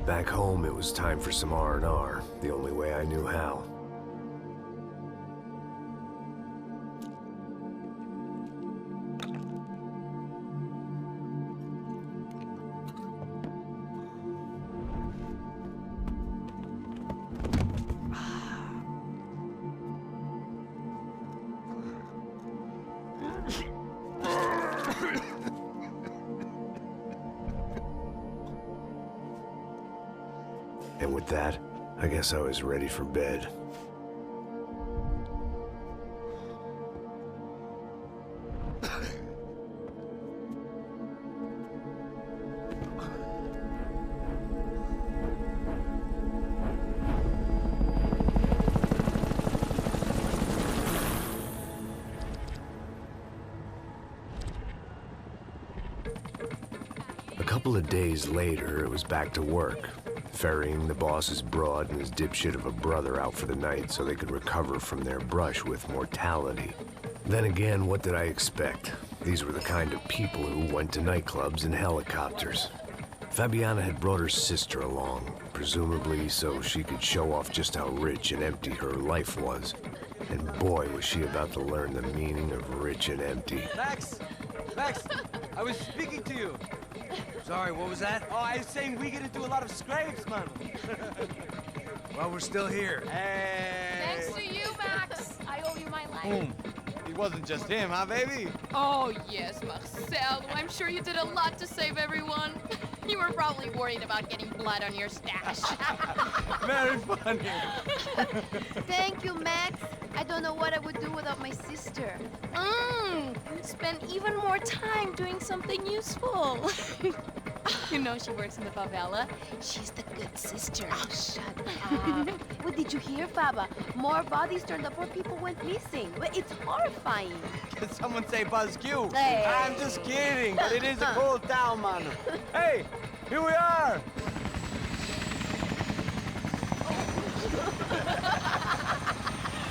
Back home, it was time for some R&R, the only way I knew how. And with that, I guess I was ready for bed. A couple of days later, it was back to work. Ferrying the boss's broad and his dipshit of a brother out for the night so they could recover from their brush with mortality. Then again, what did I expect? These were the kind of people who went to nightclubs in helicopters. Fabiana had brought her sister along, presumably so she could show off just how rich and empty her life was. And boy, was she about to learn the meaning of rich and empty. Max! Max! I was speaking to you! Sorry, what was that? Oh, I was saying we get into a lot of scrapes, man. Well, we're still here. Hey! Thanks to you, Max. I owe you my life. Boom. It wasn't just him, huh, baby? Oh, yes, Marcello. I'm sure you did a lot to save everyone. You were probably worried about getting blood on your stash. Very funny. Thank you, Max. I don't know what I would do without my sister. Spend even more time doing something useful. You know she works in the favela. She's the good sister. Oh, shut up. What did you hear, Faba? More bodies turned up where people went missing. It's horrifying. Did someone say Buzz Q? Hey. I'm just kidding, but it is a cool town, man. Hey, here we are.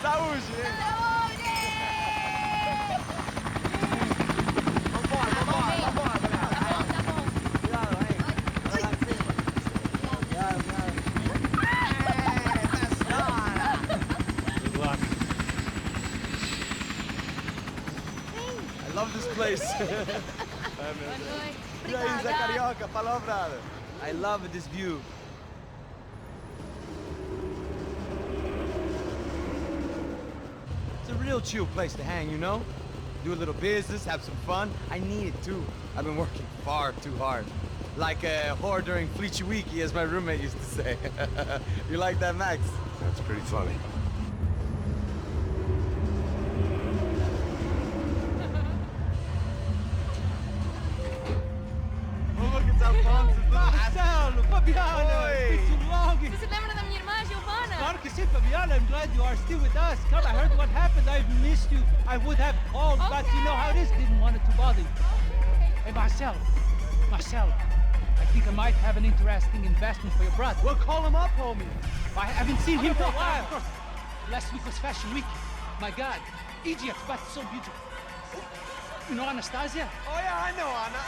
Saúde! I love this place. Carioca, palavra. I love this view. It's a real chill place to hang, you know? Do a little business, have some fun. I need it too. I've been working far too hard. Like a whore during Fleechy Weeky, as my roommate used to say. You like that, Max? That's pretty funny. Marcello, Fabiana, it's been too long. Você se lembra da minha irmã, Giovanna? Claro que sim, Fabiana. I'm glad you are still with us. Come, I heard what happened. I've missed you. I would have called, but you know how it is. Didn't want it to bother you. Hey, Marcello, I think I might have an interesting investment for your brother. We'll call him up, homie. I haven't seen him for a while. Of course. Last week was Fashion Week. My God, Egypt, but so beautiful. You know Anastasia? Oh yeah, I know Anna.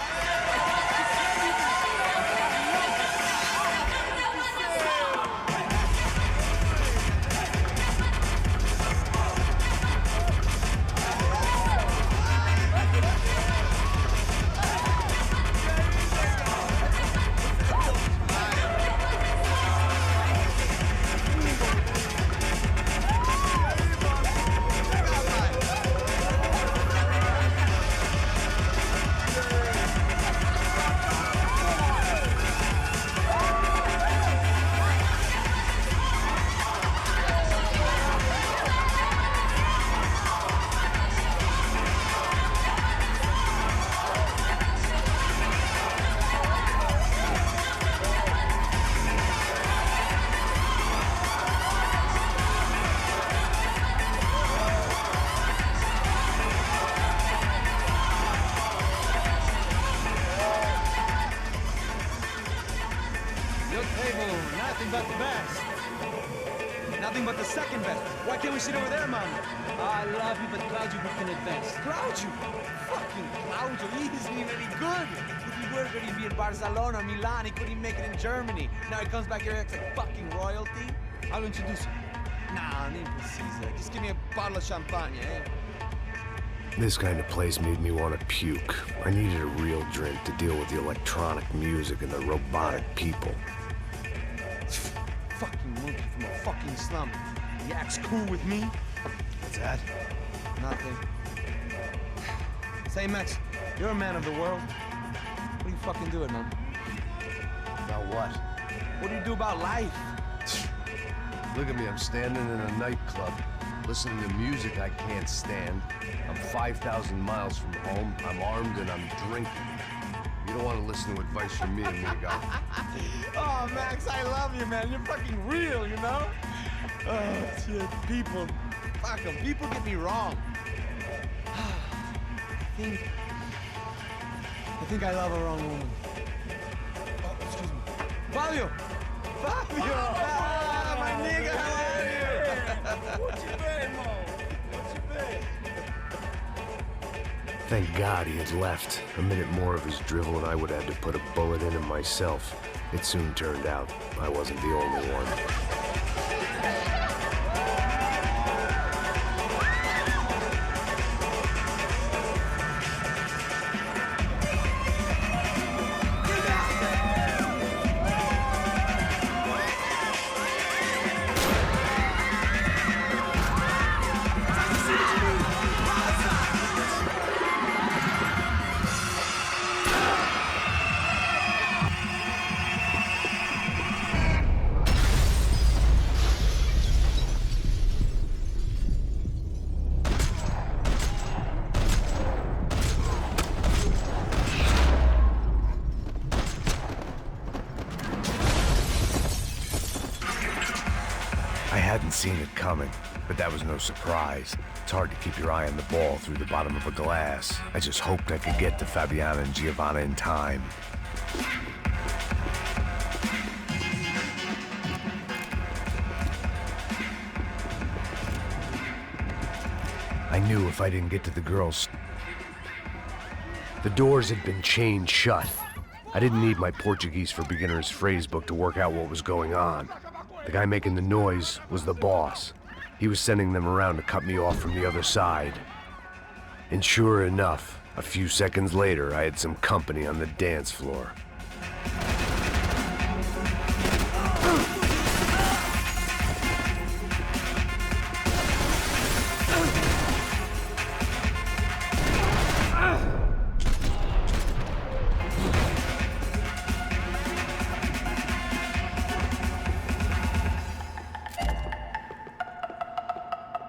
Nothing but the best. Nothing but the second best. Why can't we sit over there, man? I love you, but Claudio booked in advance. Claudio? Fucking Claudio, he isn't even any good. If he swear to he'd be in Barcelona, Milan, he couldn't even make it in Germany. Now he comes back here acts like fucking royalty. I'll introduce you. Nah, name precisa. Just give me a bottle of champagne, eh? This kind of place made me want to puke. I needed a real drink to deal with the electronic music and the robotic people. Fucking monkey from a fucking slum. He acts cool with me. What's that? Nothing. Say, Max, you're a man of the world. What are you fucking doing, man? About what? What do you do about life? Look at me, I'm standing in a nightclub, listening to music I can't stand. I'm 5,000 miles from home, I'm armed and I'm drinking. You don't want to listen to advice from me, amigo. Oh, Max, I love you, man. You're fucking real, you know? Oh, shit, people. Fuck them. People get me wrong. I think I love a wrong woman. Oh, excuse me. Fabio! Fabio! Ah, my nigga, how are you? What you been, Mo? What you been? Thank God he had left. A minute more of his drivel and I would have had to put a bullet in him myself. It soon turned out I wasn't the only one. I hadn't seen it coming, but that was no surprise. It's hard to keep your eye on the ball through the bottom of a glass. I just hoped I could get to Fabiana and Giovanna in time. I knew if I didn't get to the girls... The doors had been chained shut. I didn't need my Portuguese for Beginners phrase book to work out what was going on. The guy making the noise was the boss. He was sending them around to cut me off from the other side. And sure enough, a few seconds later, I had some company on the dance floor.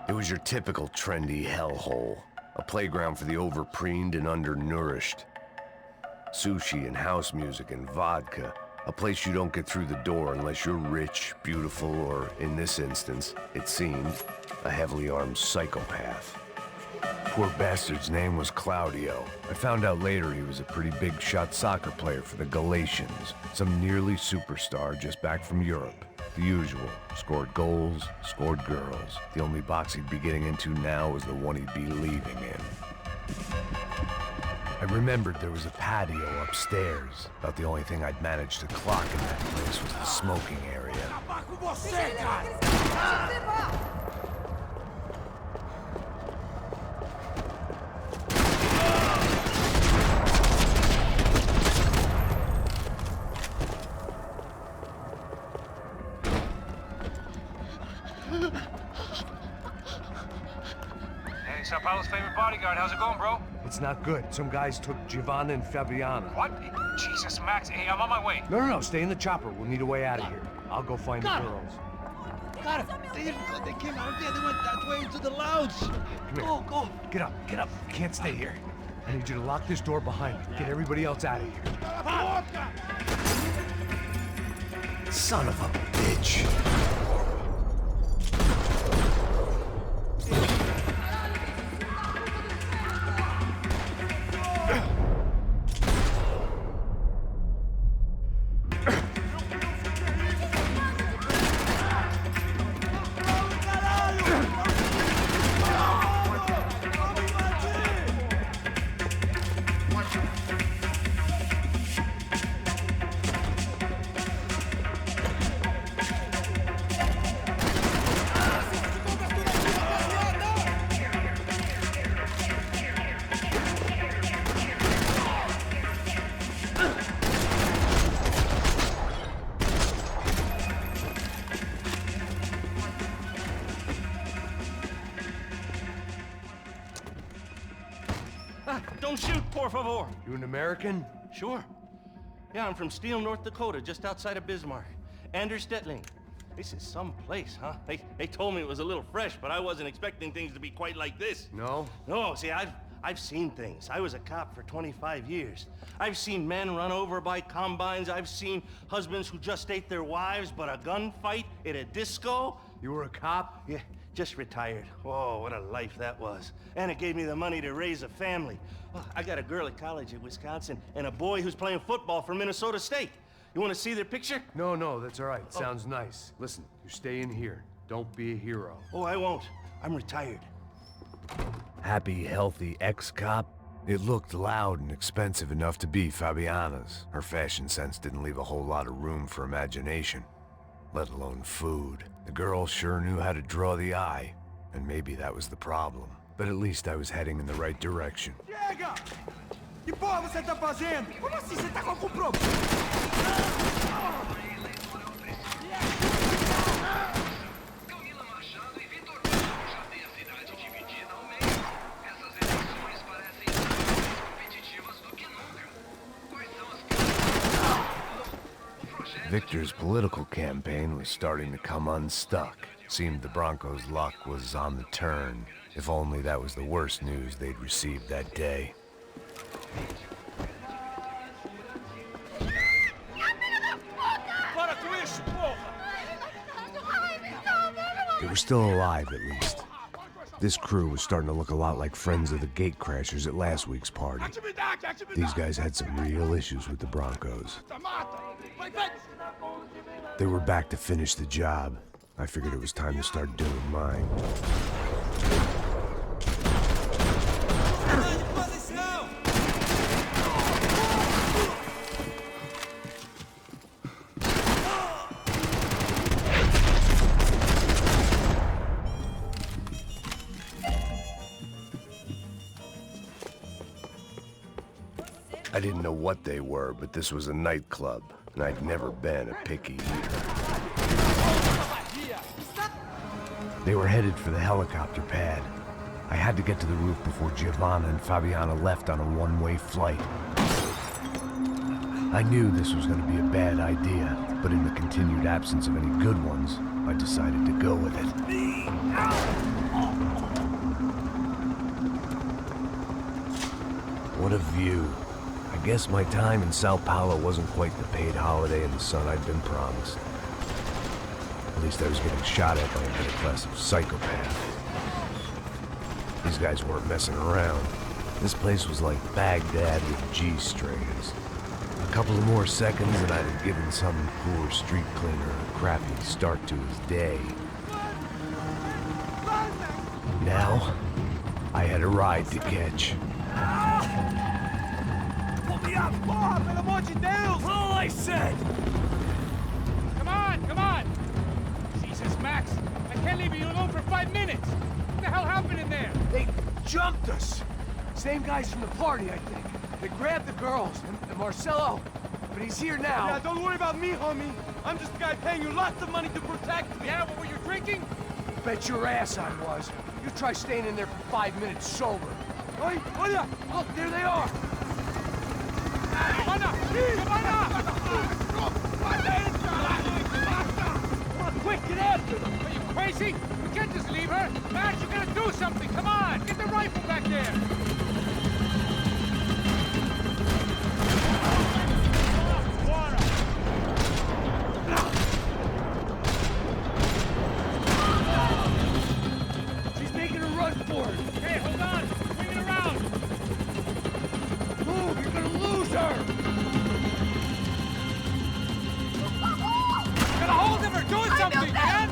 It was your typical trendy hellhole, a playground for the overpreened and undernourished. Sushi and house music and vodka, a place you don't get through the door unless you're rich, beautiful, or in this instance, it seemed, a heavily armed psychopath. Poor bastard's name was Claudio. I found out later he was a pretty big shot soccer player for the Galatians, some nearly superstar just back from Europe. The usual. Scored goals, scored girls. The only box he'd be getting into now was the one he'd be leaving in. I remembered there was a patio upstairs. About the only thing I'd managed to clock in that place was the smoking area. Sao Paulo's favorite bodyguard. How's it going, bro? It's not good. Some guys took Giovanna and Fabiana. What? Jesus, Max. Hey, I'm on my way. No. Stay in the chopper. We'll need a way out of here. I'll go find the girls. Got it. They came out there. They went that way into the lounge. Go. Get up. You can't stay here. I need you to lock this door behind me. Get everybody else out of here. Son of a bitch. don't shoot, por favor. You an American? Sure. Yeah, I'm from Steele, North Dakota, just outside of Bismarck. Anders Stetling. This is some place, huh? They told me it was a little fresh, but I wasn't expecting things to be quite like this. No? No, see, I've seen things. I was a cop for 25 years. I've seen men run over by combines. I've seen husbands who just ate their wives, but a gunfight at a disco. You were a cop? Yeah, just retired. Oh, what a life that was. And it gave me the money to raise a family. Oh, I got a girl at college at Wisconsin and a boy who's playing football for Minnesota State. You want to see their picture? No, that's all right. Sounds nice. Listen, you're staying here. Don't be a hero. Oh, I won't. I'm retired. Happy, healthy ex-cop? It looked loud and expensive enough to be Fabiana's. Her fashion sense didn't leave a whole lot of room for imagination, let alone food. The girl sure knew how to draw the eye, and maybe that was the problem. But at least I was heading in the right direction. Chega! Que porra você tá fazendo? Como assim? Você tá com algum problema? Victor's political campaign was starting to come unstuck. Seemed the Broncos' luck was on the turn. If only that was the worst news they'd received that day. They were still alive, at least. This crew was starting to look a lot like friends of the gatecrashers at last week's party. These guys had some real issues with the Broncos. They were back to finish the job. I figured it was time to start doing mine. I didn't know what they were, but this was a nightclub, and I'd never been a picky eater. They were headed for the helicopter pad. I had to get to the roof before Giovanna and Fabiana left on a one-way flight. I knew this was going to be a bad idea, but in the continued absence of any good ones, I decided to go with it. What a view. I guess my time in Sao Paulo wasn't quite the paid holiday in the sun I'd been promised. At least I was getting shot at by a middle class of psychopaths. These guys weren't messing around. This place was like Baghdad with G-strings. A couple of more seconds and I'd have given some poor street cleaner a crappy start to his day. Now, I had a ride to catch. Porra, pelo amor de Deus! All I said! Come on! Jesus, Max! I can't leave you alone for 5 minutes! What the hell happened in there? They jumped us! Same guys from the party, I think. They grabbed the girls, and Marsello, but he's here now. Yeah, don't worry about me, homie. I'm just a guy paying you lots of money to protect me. Yeah, what were you drinking? Bet your ass I was. You try staying in there for 5 minutes sober. Oi, olha! Look, there they are! Giovanna! Come on, quick, get after them! Are you crazy? We can't just leave her! Max, you gotta do something! Come on! Get the rifle back there! She's making a run for it! Hey, hold on! Swing it around! Move, you're gonna lose her! Get a hold of her! Do something, man!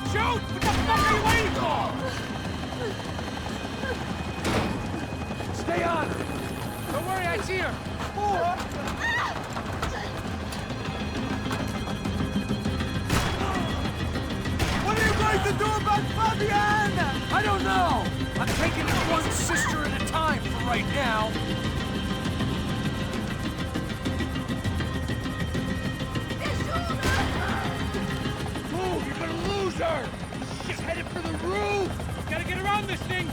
Shoot! What the fuck are you waiting for? Stay on her! Don't worry, I see her. to do about Fabiana? I don't know. I'm taking it one sister at a time for right now. Move, you're gonna lose her. She's headed for the roof. Gotta get around this thing!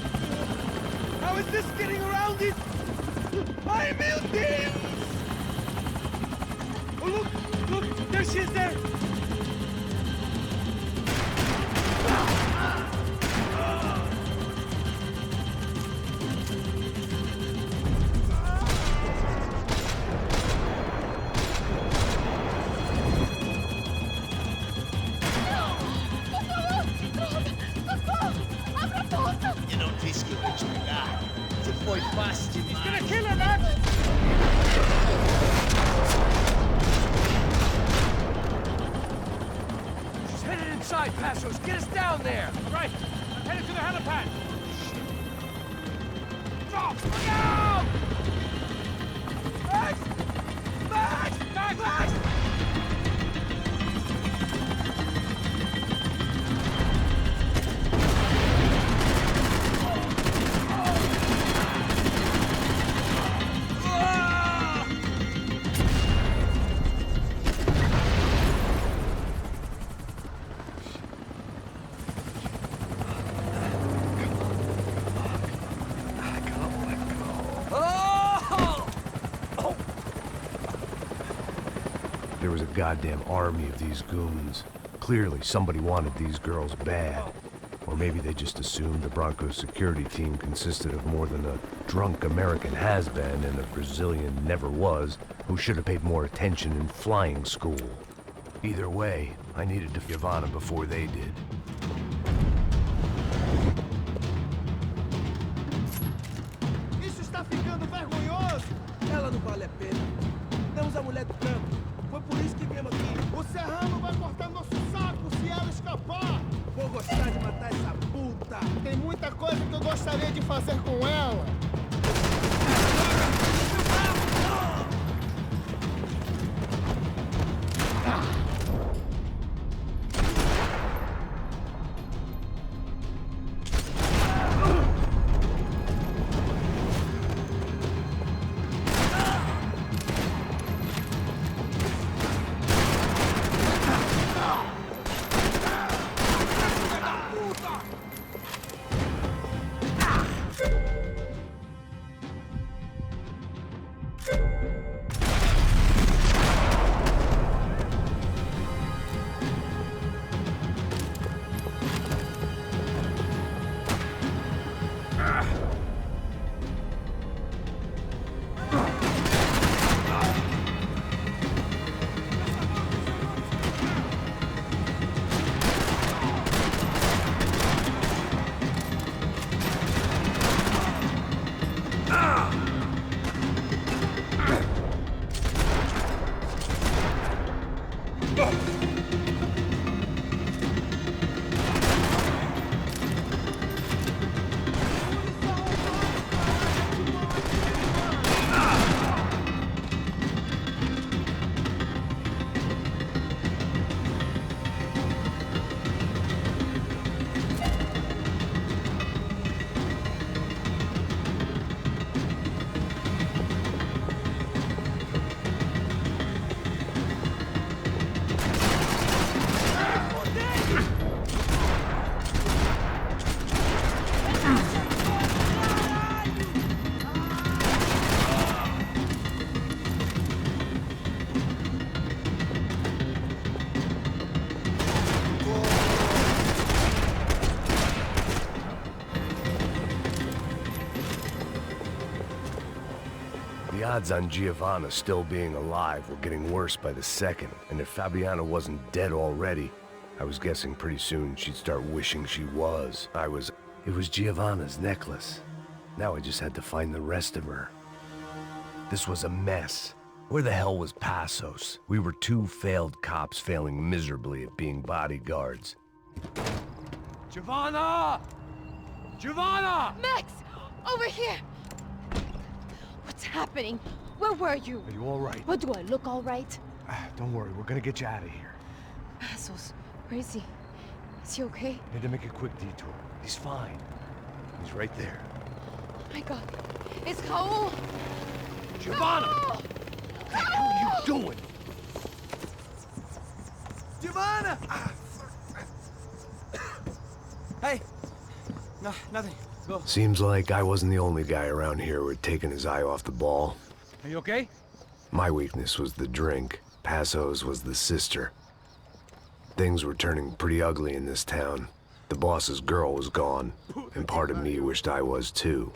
How is this getting around it? Ay, meu Deus! Oh, look! There she is there! Eu não disse que eu ia te pegar. Você foi fácil demais. He's gonna kill her, Max! She's headed inside, Passos. Get us down there. Right! I'm headed to the helipad! Drop! Look out! Max! Max! Max! Max! There was a goddamn army of these goons. Clearly, somebody wanted these girls bad. Or maybe they just assumed the Broncos security team consisted of more than a drunk American has-been and a Brazilian never was, who should have paid more attention in flying school. Either way, I needed to Giovanna before they did. Isso está ficando vergonhoso! Ela não vale a pena. Temos a mulher do campo. Foi por isso que viemos aqui. O Serrano vai cortar nosso saco se ela escapar. Vou gostar de matar essa puta. Tem muita coisa que eu gostaria de fazer com ela. The odds on Giovanna still being alive were getting worse by the second, and if Fabiana wasn't dead already, I was guessing pretty soon she'd start wishing she was. It was Giovanna's necklace. Now I just had to find the rest of her. This was a mess. Where the hell was Passos? We were two failed cops failing miserably at being bodyguards. Giovanna! Giovanna! Max! Over here! What's happening? Where were you? Are you all right? What, do I look all right? Don't worry, we're gonna get you out of here. Passos, where is he? Is he okay? Had to make a quick detour. He's fine. He's right there. Oh my god. It's Raul! Giovanna! No! What the hell are you doing? Giovanna! Hey! No, nothing. Go. Seems like I wasn't the only guy around here who had taken his eye off the ball. Are you okay? My weakness was the drink. Passo's was the sister. Things were turning pretty ugly in this town. The boss's girl was gone, and part of me wished I was too.